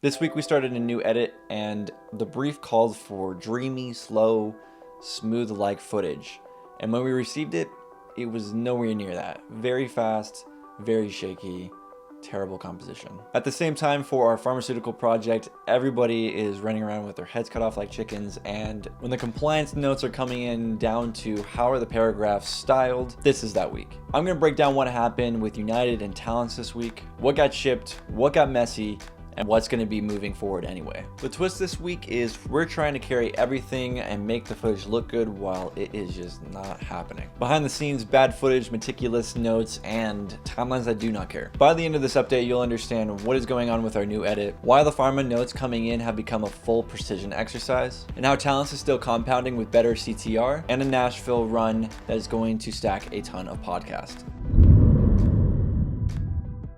This week we started a new edit and the brief called for dreamy, slow, smooth-like footage. And when we received it, it was nowhere near that. Very fast, very shaky, terrible composition. At the same time, for our pharmaceutical project, everybody is running around with their heads cut off like chickens, and when the compliance notes are coming in down to how are the paragraphs styled, this is that week. I'm gonna break down what happened with United and Talents this week, what got shipped, what got messy, and what's going to be moving forward anyway. The twist this week is we're trying to carry everything and make the footage look good while it is just not happening. Behind the scenes, bad footage, meticulous notes, and timelines that do not care. By the end of this update, you'll understand what is going on with our new edit, why the pharma notes coming in have become a full precision exercise, and how Talents is still compounding with better CTR, and a Nashville run that is going to stack a ton of podcasts.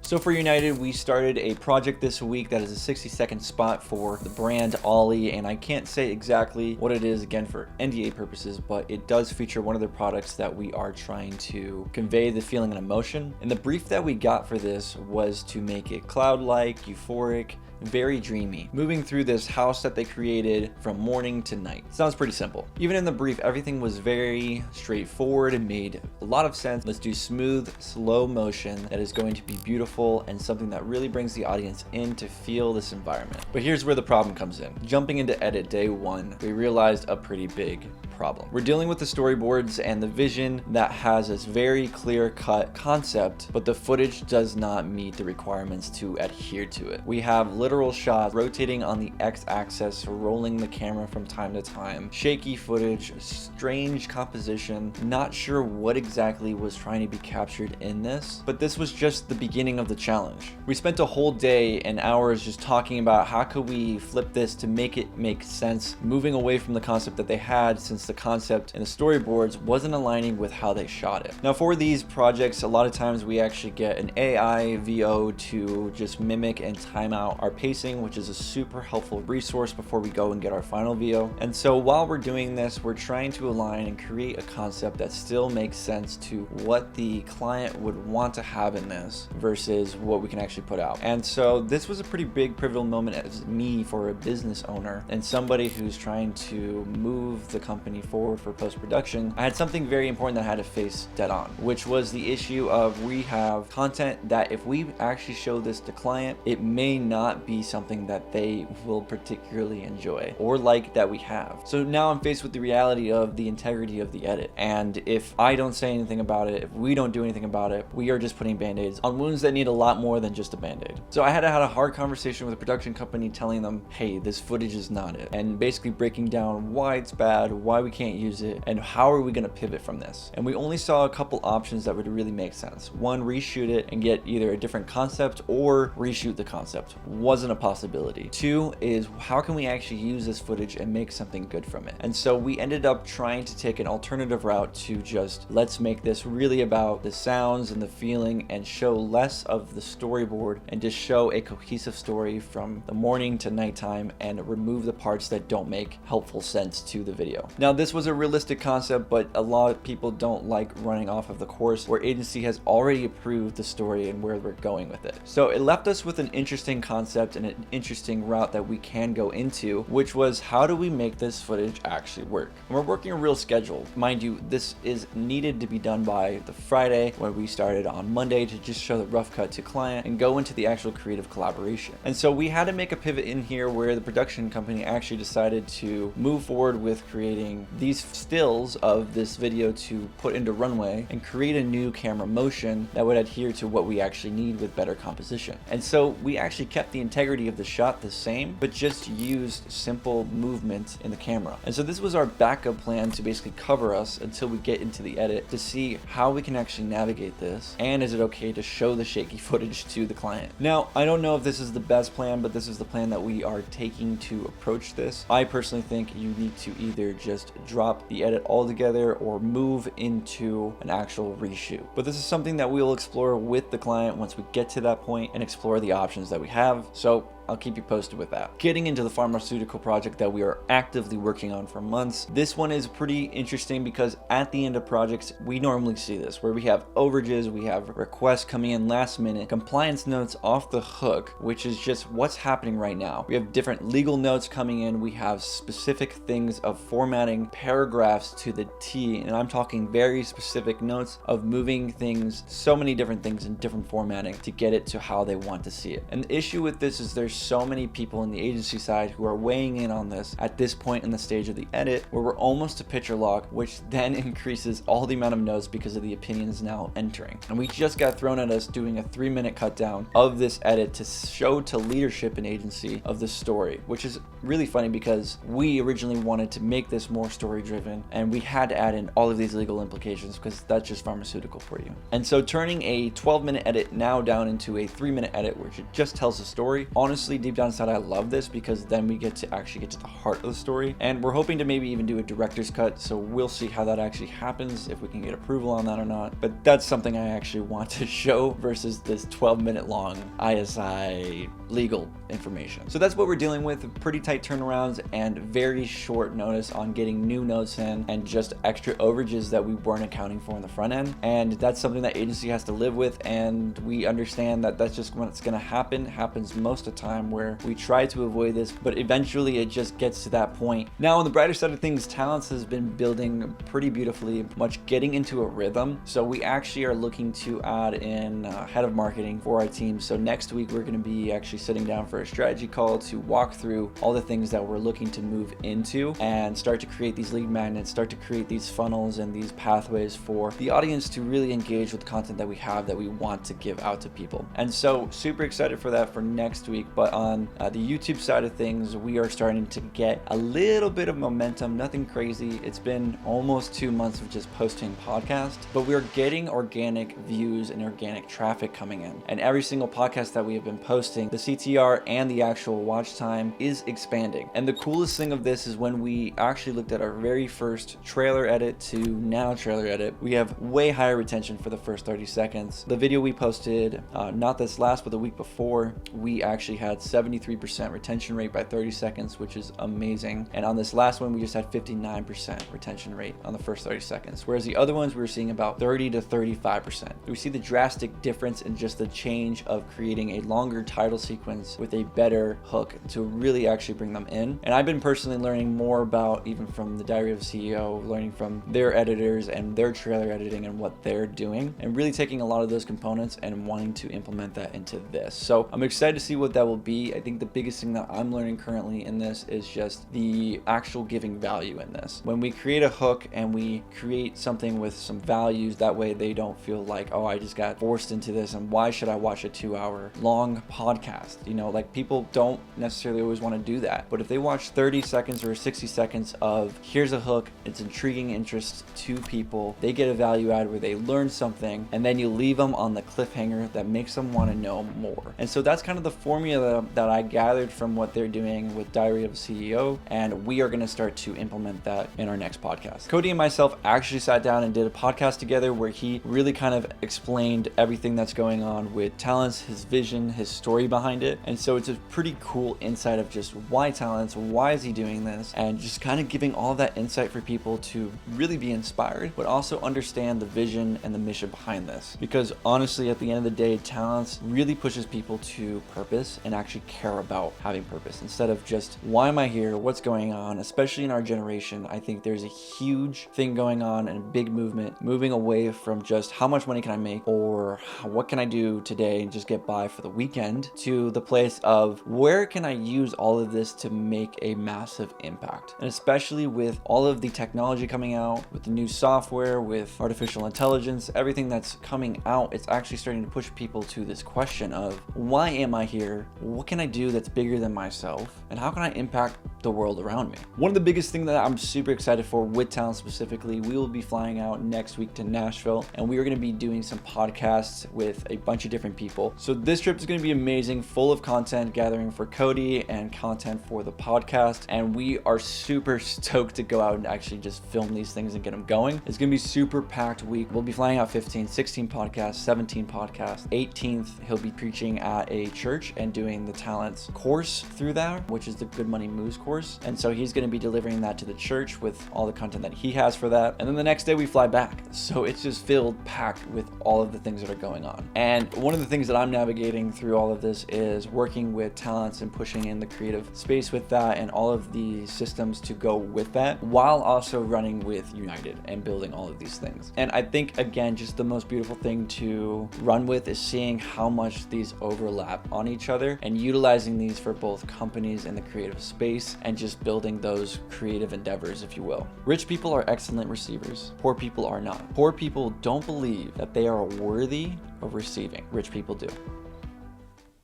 So for United, we started a project this week that is a 60-second spot for the brand Ollie, and I can't say exactly what it is, again, for NDA purposes, but it does feature one of their products that we are trying to convey the feeling and emotion. And the brief that we got for this was to make it cloud-like, euphoric, very dreamy, moving through this house that they created from morning to night. Sounds pretty simple. Even in the brief, everything was very straightforward and made a lot of sense. Let's do smooth, slow motion that is going to be beautiful and something that really brings the audience in to feel this environment. But here's where the problem comes in. Jumping into edit day one, we realized a pretty big problem. We're dealing with the storyboards and the vision that has this very clear-cut concept, but the footage does not meet the requirements to adhere to it. We have literal shots rotating on the x-axis, rolling the camera from time to time, shaky footage, strange composition, not sure what exactly was trying to be captured in this, but this was just the beginning of the challenge. We spent a whole day and hours just talking about how could we flip this to make it make sense, moving away from the concept that they had, since the concept and the storyboards wasn't aligning with how they shot it. Now for these projects, a lot of times we actually get an AI VO to just mimic and time out our pacing, which is a super helpful resource before we go and get our final VO. And so while we're doing this, we're trying to align and create a concept that still makes sense to what the client would want to have in this versus what we can actually put out. And so this was a pretty big pivotal moment as me, for a business owner and somebody who's trying to move the company forward for post-production. I had something very important that I had to face dead on, which was the issue of we have content that if we actually show this to client, it may not be something that they will particularly enjoy or like that we have. So now I'm faced with the reality of the integrity of the edit. And if I don't say anything about it, if we don't do anything about it, we are just putting band-aids on wounds that need a lot more than just a band-aid. So I had to have a hard conversation with a production company telling them, hey, this footage is not it. And basically breaking down why it's bad, why we can't use it, and how are we going to pivot from this. And we only saw a couple options that would really make sense. One, reshoot it and get either a different concept or reshoot the concept. Wasn't a possibility. Two is how can we actually use this footage and make something good from it. And so we ended up trying to take an alternative route to just let's make this really about the sounds and the feeling and show less of the storyboard and just show a cohesive story from the morning to nighttime and remove the parts that don't make helpful sense to the video. Now this was a realistic concept, but a lot of people don't like running off of the course where agency has already approved the story and where we're going with it. So it left us with an interesting concept and an interesting route that we can go into, which was how do we make this footage actually work? And we're working a real schedule. Mind you, this is needed to be done by the Friday when we started on Monday to just show the rough cut to client and go into the actual creative collaboration. And so we had to make a pivot in here where the production company actually decided to move forward with creating these stills of this video to put into runway and create a new camera motion that would adhere to what we actually need with better composition. And so we actually kept the integrity of the shot the same, but just used simple movement in the camera. And so this was our backup plan to basically cover us until we get into the edit to see how we can actually navigate this, and is it okay to show the shaky footage to the client. Now, I don't know if this is the best plan, but this is the plan that we are taking to approach this. I personally think you need to either just drop the edit altogether or move into an actual reshoot. But this is something that we'll explore with the client once we get to that point and explore the options that we have. So I'll keep you posted with that. Getting into the pharmaceutical project that we are actively working on for months, this one is pretty interesting because at the end of projects, we normally see this where we have overages, we have requests coming in last minute, compliance notes off the hook, which is just what's happening right now. We have different legal notes coming in, we have specific things of formatting paragraphs to the T, and I'm talking very specific notes of moving things, so many different things in different formatting to get it to how they want to see it. And the issue with this is there's so many people in the agency side who are weighing in on this at this point in the stage of the edit where we're almost to picture lock, which then increases all the amount of notes because of the opinions now entering. And we just got thrown at us doing a 3-minute cut down of this edit to show to leadership and agency of the story, which is really funny because we originally wanted to make this more story driven and we had to add in all of these legal implications because that's just pharmaceutical for you. And so turning a 12-minute edit now down into a 3-minute edit which it just tells the story, honestly deep down inside I love this because then we get to actually get to the heart of the story, and we're hoping to maybe even do a director's cut, so we'll see how that actually happens, if we can get approval on that or not. But that's something I actually want to show versus this 12-minute long ISI legal information. So that's what we're dealing with, pretty tight turnarounds and very short notice on getting new notes in and just extra overages that we weren't accounting for in the front end. And that's something that agency has to live with, and we understand that that's just what's going to happens most of the time where we try to avoid this, but eventually it just gets to that point. Now on the brighter side of things, Talents has been building pretty beautifully, much getting into a rhythm. So we actually are looking to add in head of marketing for our team. So next week we're going to be actually sitting down for a strategy call to walk through all the things that we're looking to move into and start to create these lead magnets, start to create these funnels and these pathways for the audience to really engage with the content that we have that we want to give out to people. And so super excited for that for next week. But on the YouTube side of things, we are starting to get a little bit of momentum, nothing crazy. It's been almost 2 months of just posting podcast, but we're getting organic views and organic traffic coming in. And every single podcast that we have been posting, the CTR and the actual watch time is expanding. And the coolest thing of this is when we actually looked at our very first trailer edit to now trailer edit, we have way higher retention for the first 30 seconds. The video we posted, not this last, but the week before, we actually had 73% retention rate by 30 seconds, which is amazing. And on this last one, we just had 59% retention rate on the first 30 seconds. Whereas the other ones, we were seeing about 30 to 35%. We see the drastic difference in just the change of creating a longer title sequence with a better hook to really actually bring them in. And I've been personally learning more about, even from the Diary of a CEO, learning from their editors and their trailer editing and what they're doing, and really taking a lot of those components and wanting to implement that into this. So I'm excited to see what that will be. I think the biggest thing that I'm learning currently in this is just the actual giving value in this. When we create a hook and we create something with some values, that way they don't feel like, oh, I just got forced into this and why should I watch a 2-hour long podcast? You know, like people don't necessarily always want to do that. But if they watch 30 seconds or 60 seconds of here's a hook, it's intriguing interest to people, they get a value add where they learn something, and then you leave them on the cliffhanger that makes them want to know more. And so that's kind of the formula that I gathered from what they're doing with Diary of a CEO, and we are going to start to implement that in our next podcast. Cody and myself actually sat down and did a podcast together where he really kind of explained everything that's going on with Talents, his vision, his story behind it. And so it's a pretty cool insight of just why Talents, why is he doing this, and just kind of giving all that insight for people to really be inspired, but also understand the vision and the mission behind this. Because honestly, at the end of the day, Talents really pushes people to purpose and actually care about having purpose instead of just, why am I here? What's going on? Especially in our generation, I think there's a huge thing going on and a big movement moving away from just how much money can I make or what can I do today and just get by for the weekend, to the place of where can I use all of this to make a massive impact. And especially with all of the technology coming out, with the new software, with artificial intelligence, everything that's coming out, it's actually starting to push people to this question of, why am I here? What can I do that's bigger than myself? And how can I impact the world around me. One of the biggest things that I'm super excited for with Talent specifically, we will be flying out next week to Nashville, and we are going to be doing some podcasts with a bunch of different people. So this trip is going to be amazing, full of content gathering for Cody and content for the podcast, and we are super stoked to go out and actually just film these things and get them going. It's going to be super packed week. We'll be flying out 15, 16 podcasts, 17 podcasts. 18th, he'll be preaching at a church and doing the Talents course through that, which is the Good Money Moves course. And so he's going to be delivering that to the church with all the content that he has for that. And then the next day we fly back. So it's just filled, packed with all of the things that are going on. And one of the things that I'm navigating through all of this is working with Talents and pushing in the creative space with that and all of the systems to go with that, while also running with United and building all of these things. And I think, again, just the most beautiful thing to run with is seeing how much these overlap on each other and utilizing these for both companies in the creative space and just building those creative endeavors, if you will. Rich people are excellent receivers. Poor people are not. Poor people don't believe that they are worthy of receiving. Rich people do.